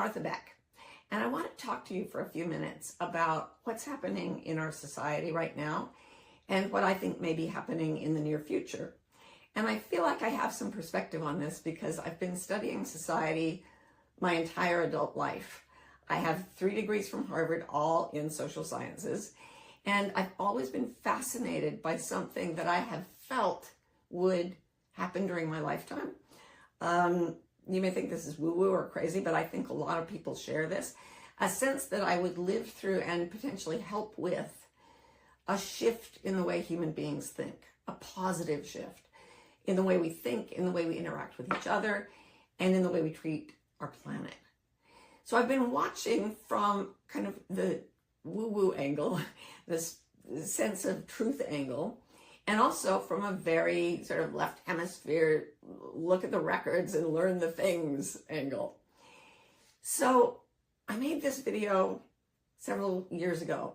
Martha Beck, and I want to talk to you for a few minutes about what's happening in our society right now and what I think may be happening in the near future. And I feel like I have some perspective on this because I've been studying society my entire adult life. I have 3 degrees from Harvard, all in social sciences, and I've always been fascinated by something that I have felt would happen during my lifetime. You may think this is woo-woo or crazy, but I think a lot of people share this. A sense that I would live through and potentially help with a shift in the way human beings think, a positive shift in the way we think, in the way we interact with each other, and in the way we treat our planet. So I've been watching from kind of the woo-woo angle, this sense of truth angle, and also from a very sort of left hemisphere, look at the records and learn the things angle. So I made this video several years ago,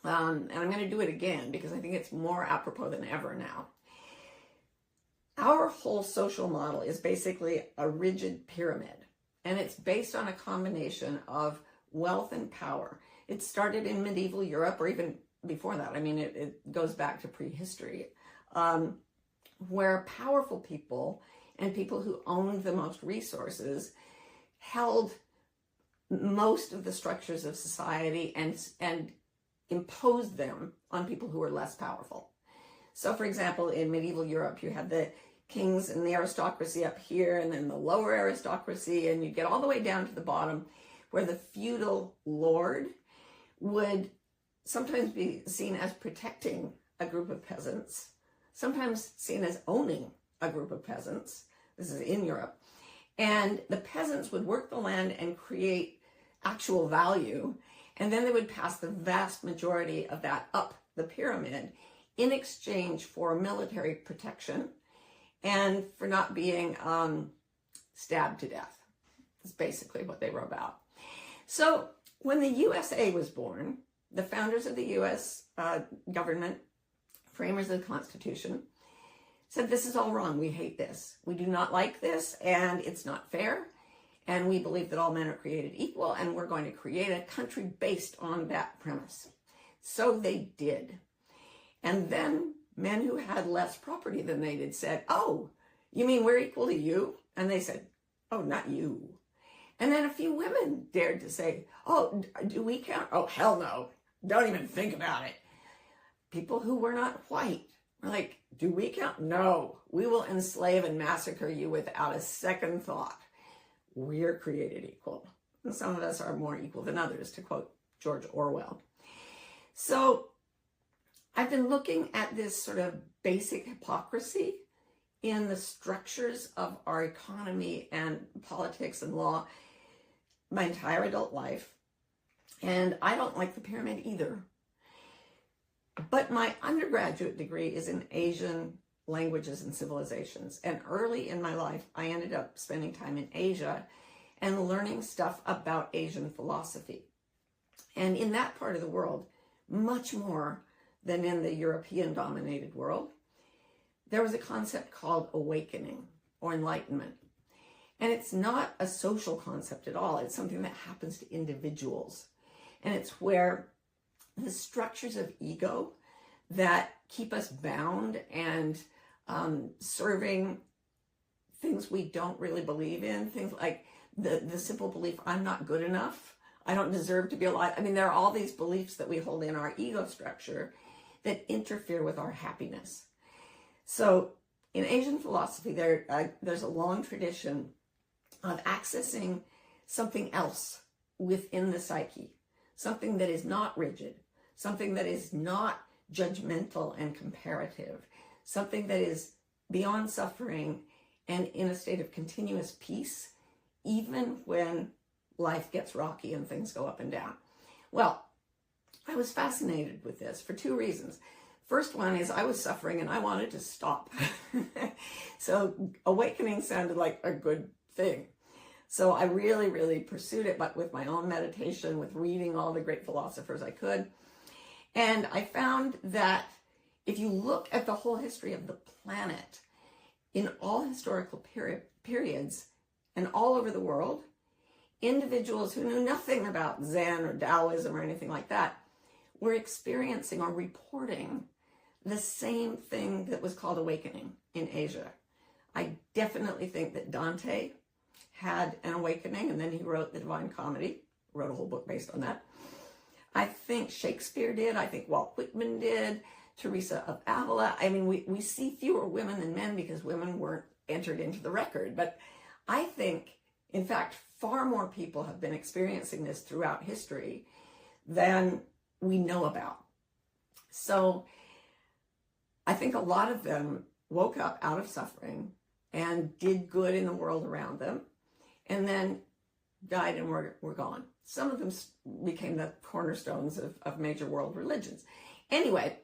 and I'm going to do it again because I think it's more apropos than ever now. Our whole social model is basically a rigid pyramid, and it's based on a combination of wealth and power. It started in medieval Europe, or even before that. I mean, it goes back to prehistory, where powerful people and people who owned the most resources held most of the structures of society and imposed them on people who were less powerful. So, for example, in medieval Europe, you had the kings and the aristocracy up here, and then the lower aristocracy, and you get all the way down to the bottom, where the feudal lord would sometimes be seen as protecting a group of peasants, sometimes seen as owning a group of peasants. This is in Europe. And the peasants would work the land and create actual value, and then they would pass the vast majority of that up the pyramid in exchange for military protection and for not being stabbed to death. That's basically what they were about. So when the USA was born, the founders of the U.S. Government, framers of the Constitution, said this is all wrong. We hate this. We do not like this, and it's not fair. And we believe that all men are created equal, and we're going to create a country based on that premise. So they did. And then men who had less property than they did said, oh, you mean we're equal to you? And they said, oh, not you. And then a few women dared to say, oh, do we count? Oh, hell no. Don't even think about it. People who were not white were like, do we count? No, we will enslave and massacre you without a second thought. We're created equal. And some of us are more equal than others, to quote George Orwell. So I've been looking at this sort of basic hypocrisy in the structures of our economy and politics and law my entire adult life. And I don't like the pyramid either. But my undergraduate degree is in Asian languages and civilizations. And early in my life, I ended up spending time in Asia and learning stuff about Asian philosophy. And in that part of the world, much more than in the European-dominated world, there was a concept called awakening or enlightenment. And it's not a social concept at all. It's something that happens to individuals. And it's where the structures of ego that keep us bound and serving things we don't really believe in, things like the simple belief, I'm not good enough, I don't deserve to be alive. I mean, there are all these beliefs that we hold in our ego structure that interfere with our happiness. So in Asian philosophy, there's a long tradition of accessing something else within the psyche, something that is not rigid, something that is not judgmental and comparative, something that is beyond suffering and in a state of continuous peace, even when life gets rocky and things go up and down. Well, I was fascinated with this for 2 reasons. First one is I was suffering and I wanted to stop. So awakening sounded like a good thing. So I really, really pursued it, but with my own meditation, with reading all the great philosophers I could. And I found that if you look at the whole history of the planet, in all historical periods and all over the world, individuals who knew nothing about Zen or Taoism or anything like that were experiencing or reporting the same thing that was called awakening in Asia. I definitely think that Dante had an awakening, and then he wrote the Divine Comedy, wrote a whole book based on that. I think Shakespeare did. I think Walt Whitman did. Teresa of Avila. I mean, we see fewer women than men because women weren't entered into the record. But I think, in fact, far more people have been experiencing this throughout history than we know about. So I think a lot of them woke up out of suffering and did good in the world around them, and then died and were gone. Some of them became the cornerstones of major world religions. Anyway,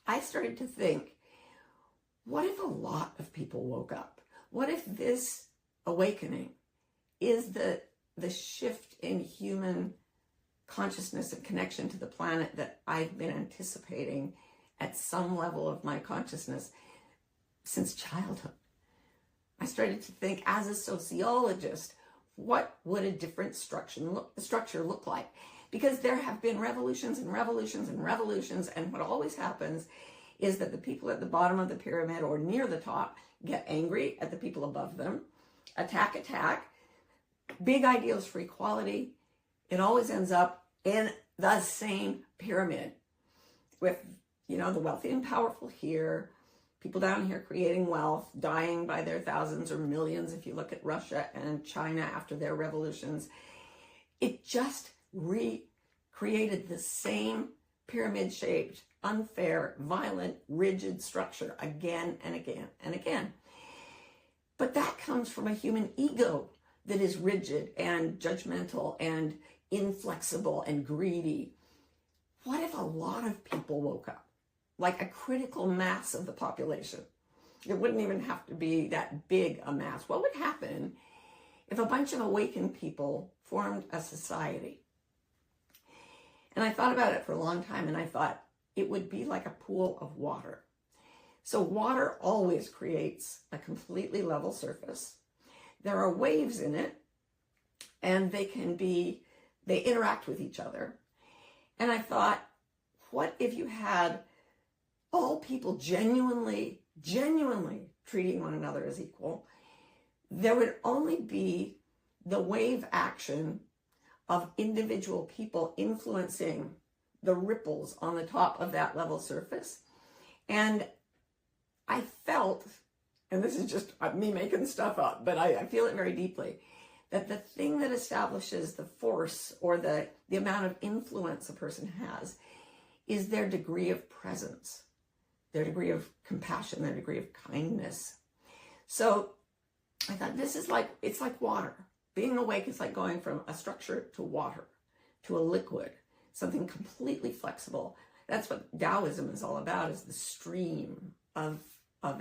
I started to think, what if a lot of people woke up? What if this awakening is the shift in human consciousness and connection to the planet that I've been anticipating at some level of my consciousness since childhood? I started to think, as a sociologist, what would a different structure look like? Because there have been revolutions and revolutions and revolutions, and what always happens is that the people at the bottom of the pyramid or near the top get angry at the people above them, attack, big ideals for equality. It always ends up in the same pyramid with, the wealthy and powerful here, people down here creating wealth, dying by their thousands or millions. If you look at Russia and China after their revolutions, it just recreated the same pyramid-shaped, unfair, violent, rigid structure again and again and again. But that comes from a human ego that is rigid and judgmental and inflexible and greedy. What if a lot of people woke up? Like a critical mass of the population. It wouldn't even have to be that big a mass. What would happen if a bunch of awakened people formed a society? And I thought about it for a long time, and I thought it would be like a pool of water. So water always creates a completely level surface. There are waves in it, and they interact with each other. And I thought, what if you had all people genuinely treating one another as equal? There would only be the wave action of individual people influencing the ripples on the top of that level surface. And I felt, and this is just me making stuff up, but I feel it very deeply, that the thing that establishes the force or the amount of influence a person has is their degree of presence, their degree of compassion, their degree of kindness. So I thought, it's like water. Being awake is like going from a structure to water, to a liquid, something completely flexible. That's what Taoism is all about, is the stream of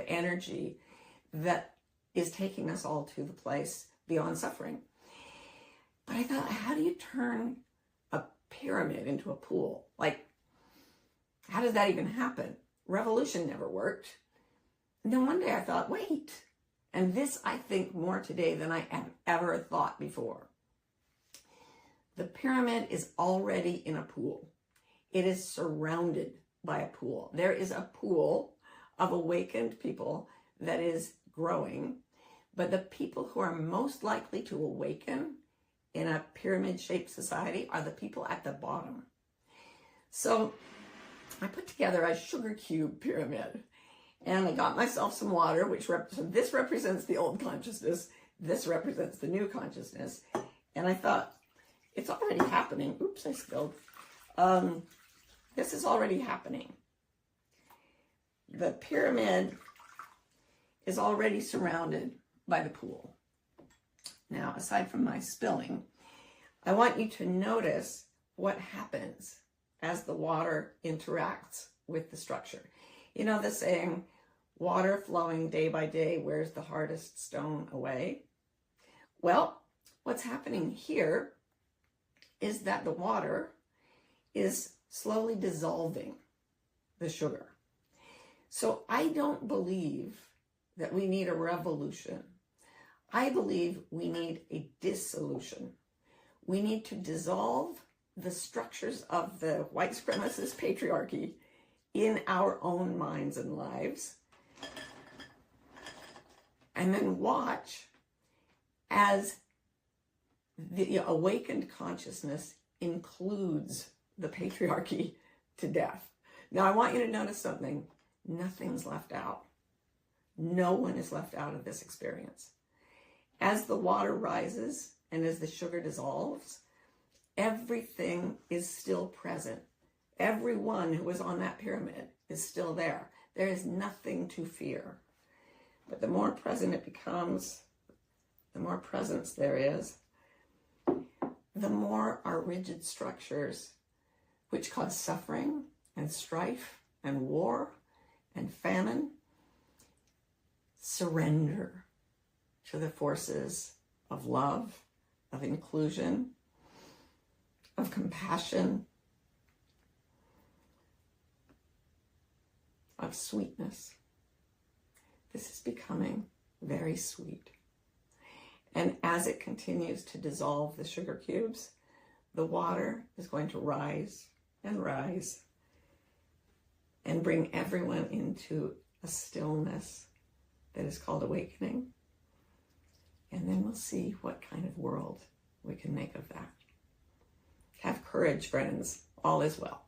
energy that is taking us all to the place beyond suffering. But I thought, how do you turn a pyramid into a pool? Like, how does that even happen? Revolution never worked. And then one day I thought, wait, and this I think more today than I have ever thought before. The pyramid is already in a pool. It is surrounded by a pool. There is a pool of awakened people that is growing, but the people who are most likely to awaken in a pyramid-shaped society are the people at the bottom. So I put together a sugar cube pyramid, and I got myself some water, so this represents the old consciousness, this represents the new consciousness, and I thought, it's already happening. Oops, I spilled. This is already happening. The pyramid is already surrounded by the pool. Now, aside from my spilling, I want you to notice what happens as the water interacts with the structure. You know the saying, water flowing day by day wears the hardest stone away? Well, what's happening here is that the water is slowly dissolving the sugar. So I don't believe that we need a revolution. I believe we need a dissolution. We need to dissolve the structures of the white supremacist patriarchy in our own minds and lives, and then watch as the awakened consciousness includes the patriarchy to death. Now, I want you to notice something. Nothing's left out. No one is left out of this experience. As the water rises and as the sugar dissolves, everything is still present. Everyone who was on that pyramid is still there. There is nothing to fear. But the more present it becomes, the more presence there is, the more our rigid structures, which cause suffering and strife and war and famine, surrender to the forces of love, of inclusion, of compassion, of sweetness. This is becoming very sweet. And as it continues to dissolve the sugar cubes, the water is going to rise and rise and bring everyone into a stillness that is called awakening. And then we'll see what kind of world we can make of that. Have courage, friends. All is well.